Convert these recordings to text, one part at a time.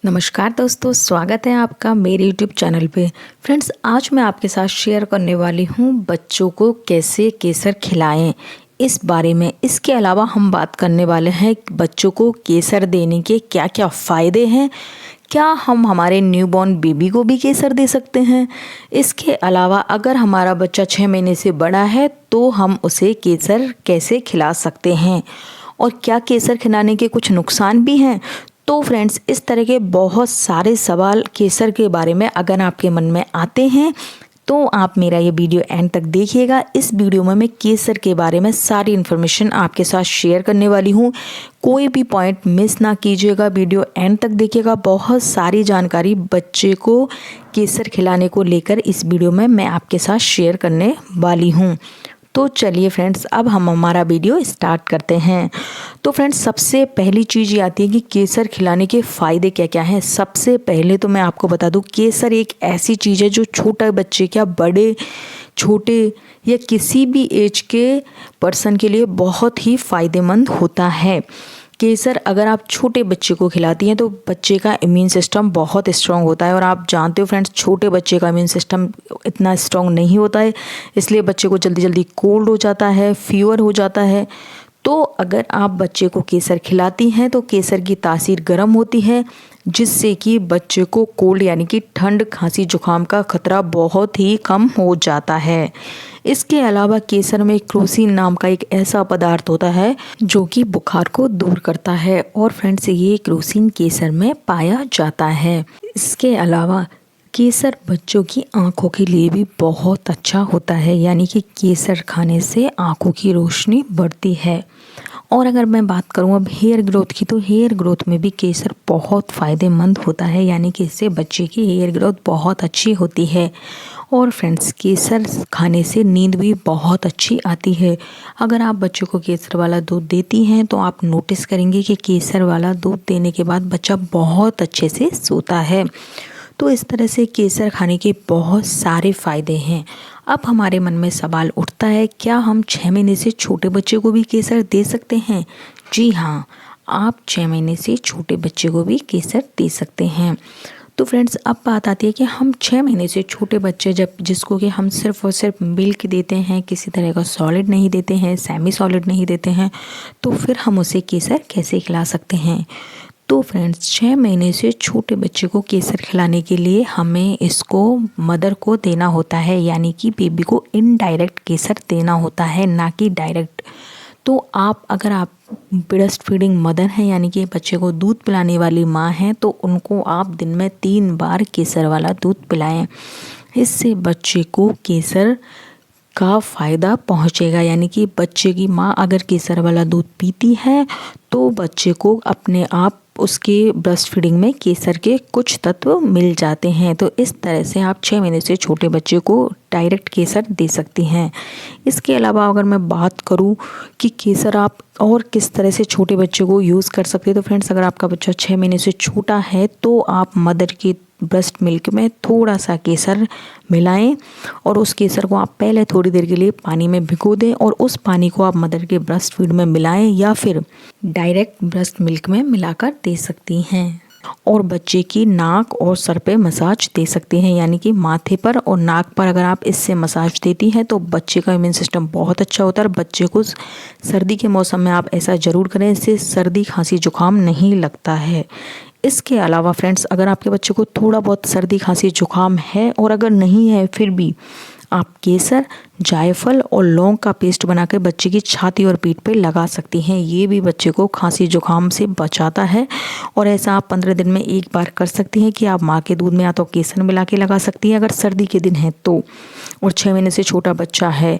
नमस्कार दोस्तों, स्वागत है आपका मेरे यूट्यूब चैनल पे। फ्रेंड्स, आज मैं आपके साथ शेयर करने वाली हूँ बच्चों को कैसे केसर खिलाएं इस बारे में। इसके अलावा हम बात करने वाले हैं बच्चों को केसर देने के क्या क्या फ़ायदे हैं। क्या हम हमारे न्यूबॉर्न बेबी को भी केसर दे सकते हैं? इसके अलावा अगर हमारा बच्चा 6 महीने से बड़ा है तो हम उसे केसर कैसे खिला सकते हैं, और क्या केसर खिलाने के कुछ नुकसान भी हैं? तो फ्रेंड्स, इस तरह के बहुत सारे सवाल केसर के बारे में अगर आपके मन में आते हैं तो आप मेरा ये वीडियो एंड तक देखिएगा। इस वीडियो में मैं केसर के बारे में सारी इन्फॉर्मेशन आपके साथ शेयर करने वाली हूँ। कोई भी पॉइंट मिस ना कीजिएगा, वीडियो एंड तक देखिएगा। बहुत सारी जानकारी बच्चे को केसर खिलाने को लेकर इस वीडियो में मैं आपके साथ शेयर करने वाली हूँ। तो चलिए फ्रेंड्स, अब हम हमारा वीडियो स्टार्ट करते हैं। तो फ्रेंड्स, सबसे पहली चीज़ ये आती है कि केसर खिलाने के फ़ायदे क्या क्या हैं। सबसे पहले तो मैं आपको बता दूं, केसर एक ऐसी चीज़ है जो छोटे बच्चे क्या बड़े छोटे या किसी भी एज के पर्सन के लिए बहुत ही फ़ायदेमंद होता है। केसर अगर आप छोटे बच्चे को खिलाती हैं तो बच्चे का इम्यून सिस्टम बहुत स्ट्रांग होता है, और आप जानते हो फ्रेंड्स, छोटे बच्चे का इम्यून सिस्टम इतना स्ट्रांग नहीं होता है, इसलिए बच्चे को जल्दी जल्दी कोल्ड हो जाता है, फीवर हो जाता है। तो अगर आप बच्चे को केसर खिलाती हैं तो केसर की तासीर गर्म होती है, जिससे कि बच्चे को कोल्ड यानी कि ठंड, खांसी, जुकाम का खतरा बहुत ही कम हो जाता है। इसके अलावा केसर में क्रोसिन नाम का एक ऐसा पदार्थ होता है जो कि बुखार को दूर करता है, और फ्रेंड्स ये क्रोसिन केसर में पाया जाता है। इसके अलावा केसर बच्चों की आंखों के लिए भी बहुत अच्छा होता है, यानी कि केसर खाने से आंखों की रोशनी बढ़ती है। और अगर मैं बात करूं अब हेयर ग्रोथ की, तो हेयर ग्रोथ में भी केसर बहुत फ़ायदेमंद होता है, यानी कि इससे बच्चे की हेयर ग्रोथ बहुत अच्छी होती है। और फ्रेंड्स, केसर खाने से नींद भी बहुत अच्छी आती है। अगर आप बच्चे को केसर वाला दूध देती हैं तो आप नोटिस करेंगे कि केसर वाला दूध देने के बाद बच्चा बहुत अच्छे से सोता है। तो इस तरह से केसर खाने के बहुत सारे फ़ायदे हैं। अब हमारे मन में सवाल उठता है, क्या हम 6 महीने से छोटे बच्चे को भी केसर दे सकते हैं? जी हाँ, आप 6 महीने से छोटे बच्चे को भी केसर दे सकते हैं। तो फ्रेंड्स, अब बात आती है कि हम 6 महीने से छोटे बच्चे जिसको कि हम सिर्फ़ और सिर्फ मिल्क देते हैं, किसी तरह का सॉलिड नहीं देते हैं, सेमी सॉलिड नहीं देते हैं, तो फिर हम उसे केसर कैसे खिला सकते हैं? तो फ्रेंड्स, 6 महीने से छोटे बच्चे को केसर खिलाने के लिए हमें इसको मदर को देना होता है, यानी कि बेबी को इनडायरेक्ट केसर देना होता है, ना कि डायरेक्ट। तो अगर आप ब्रेस्ट फीडिंग मदर हैं, यानी कि बच्चे को दूध पिलाने वाली माँ हैं, तो उनको आप दिन में 3 बार केसर वाला दूध पिलाएं। इससे बच्चे को केसर का फ़ायदा पहुंचेगा, यानी कि बच्चे की माँ अगर केसर वाला दूध पीती है तो बच्चे को अपने आप उसके ब्रेस्ट फीडिंग में केसर के कुछ तत्व मिल जाते हैं। तो इस तरह से आप 6 महीने से छोटे बच्चे को डायरेक्ट केसर दे सकती हैं। इसके अलावा अगर मैं बात करूं कि केसर आप और किस तरह से छोटे बच्चे को यूज़ कर सकते हैं, तो फ्रेंड्स, अगर आपका बच्चा 6 महीने से छोटा है तो आप मदर की ब्रेस्ट मिल्क में थोड़ा सा केसर मिलाएं, और उस केसर को आप पहले थोड़ी देर के लिए पानी में भिगो दें, और उस पानी को आप मदर के ब्रेस्ट फीड में मिलाएं या फिर डायरेक्ट ब्रेस्ट मिल्क में मिलाकर दे सकती हैं। और बच्चे की नाक और सर पे मसाज दे सकते हैं, यानी कि माथे पर और नाक पर अगर आप इससे मसाज देती हैं तो बच्चे का इम्यून सिस्टम बहुत अच्छा होता है। और बच्चे को सर्दी के मौसम में आप ऐसा ज़रूर करें, इससे सर्दी, खांसी, जुकाम नहीं लगता है। इसके अलावा फ्रेंड्स, अगर आपके बच्चे को थोड़ा बहुत सर्दी, खांसी, जुकाम है, और अगर नहीं है फिर भी आप केसर, जायफल और लौंग का पेस्ट बनाकर बच्चे की छाती और पीठ पे लगा सकती हैं। ये भी बच्चे को खांसी, जुकाम से बचाता है, और ऐसा आप 15 दिन में एक बार कर सकती हैं कि आप माँ के दूध में या तो केसर मिला के लगा सकती हैं अगर सर्दी के दिन है तो, और 6 महीने से छोटा बच्चा है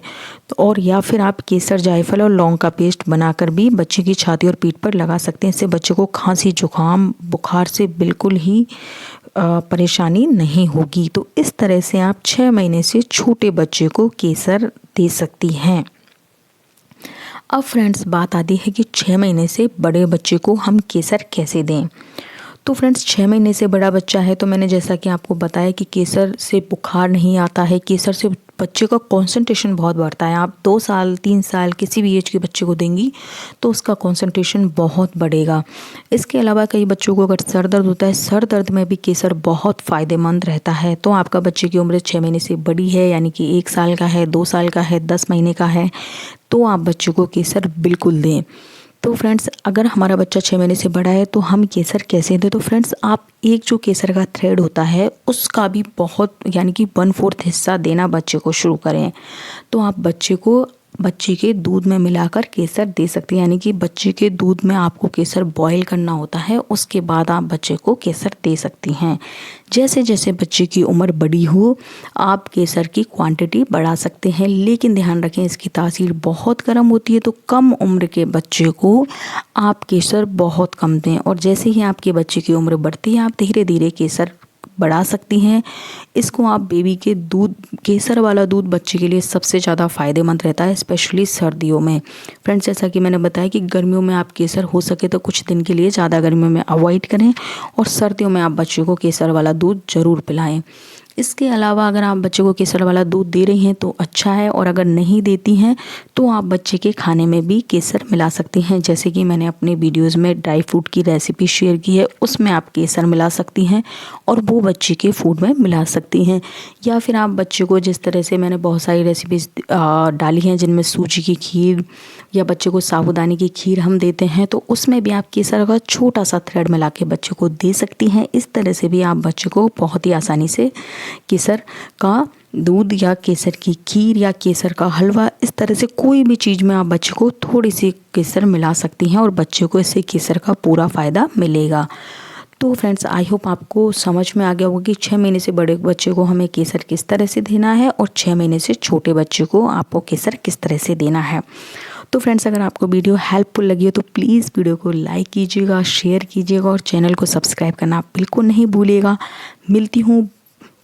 तो, और या फिर आप केसर, जायफल और लौंग का पेस्ट बनाकर भी बच्चे की छाती और पीठ पर लगा सकते हैं। इससे बच्चे को खांसी, जुकाम, बुखार से बिल्कुल ही परेशानी नहीं होगी। तो इस तरह से आप 6 महीने से छोटे बच्चे को केसर दे सकती हैं। अब फ्रेंड्स, बात आती है कि 6 महीने से बड़े बच्चे को हम केसर कैसे दें। तो फ्रेंड्स 6 महीने से बड़ा बच्चा है तो मैंने जैसा कि आपको बताया कि केसर से बुखार नहीं आता है, केसर से बच्चे का कंसंट्रेशन बहुत बढ़ता है। आप 2 साल 3 साल किसी भी एज के बच्चे को देंगी तो उसका कंसंट्रेशन बहुत बढ़ेगा। इसके अलावा कई बच्चों को अगर सर दर्द होता है, सर दर्द में भी केसर बहुत फ़ायदेमंद रहता है। तो आपका बच्चे की उम्र 6 महीने से बड़ी है, यानी कि 1 साल का है, 2 साल का है, 10 महीने का है, तो आप बच्चे को केसर बिल्कुल दें। तो फ्रेंड्स अगर हमारा बच्चा 6 महीने से बड़ा है तो हम केसर कैसे दें? तो फ्रेंड्स आप एक जो केसर का थ्रेड होता है उसका भी बहुत यानी कि 1/4 हिस्सा देना बच्चे को शुरू करें। तो आप बच्चे के दूध में मिलाकर केसर दे सकते हैं, यानी कि बच्चे के दूध में आपको केसर बॉईल करना होता है, उसके बाद आप बच्चे को केसर दे सकती हैं। जैसे जैसे बच्चे की उम्र बड़ी हो आप केसर की क्वांटिटी बढ़ा सकते हैं, लेकिन ध्यान रखें इसकी तासीर बहुत गर्म होती है, तो कम उम्र के बच्चे को आप केसर बहुत कम दें। और जैसे ही आपके बच्चे की उम्र बढ़ती है आप धीरे धीरे केसर बढ़ा सकती हैं। इसको आप बेबी के दूध, केसर वाला दूध बच्चे के लिए सबसे ज़्यादा फ़ायदेमंद रहता है, स्पेशली सर्दियों में। फ्रेंड्स जैसा कि मैंने बताया कि गर्मियों में आप केसर हो सके तो कुछ दिन के लिए, ज़्यादा गर्मियों में अवॉइड करें, और सर्दियों में आप बच्चे को केसर वाला दूध ज़रूर पिलाएं। इसके अलावा अगर आप बच्चे को केसर वाला दूध दे रही हैं तो अच्छा है, और अगर नहीं देती हैं तो आप बच्चे के खाने में भी केसर मिला सकती हैं। जैसे कि मैंने अपने वीडियोस में ड्राई फ्रूट की रेसिपी शेयर की है, उसमें आप केसर मिला सकती हैं और वो बच्चे के फूड में मिला सकती हैं। या फिर आप बच्चे को, जिस तरह से मैंने बहुत सारी रेसिपीज़ डाली हैं जिनमें सूजी की खीर या बच्चे को साबूदाने की खीर हम देते हैं, तो उसमें भी आप केसर का छोटा सा थ्रेड मिला के बच्चे को दे सकती हैं। इस तरह से भी आप बच्चे को बहुत ही आसानी से केसर का दूध या केसर की खीर या केसर का हलवा, इस तरह से कोई भी चीज़ में आप बच्चे को थोड़ी सी केसर मिला सकती हैं और बच्चे को इससे केसर का पूरा फ़ायदा मिलेगा। तो फ्रेंड्स आई होप आपको समझ में आ गया होगा कि 6 महीने से बड़े बच्चे को हमें केसर किस तरह से देना है और 6 महीने से छोटे बच्चे को आपको केसर किस तरह से देना है। तो फ्रेंड्स अगर आपको वीडियो हेल्पफुल लगी हो तो प्लीज़ वीडियो को लाइक कीजिएगा, शेयर कीजिएगा और चैनल को सब्सक्राइब करना बिल्कुल नहीं भूलिएगा। मिलती हूँ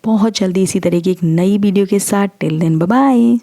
बहुत जल्दी इसी तरह की एक नई वीडियो के साथ। Till then bye bye.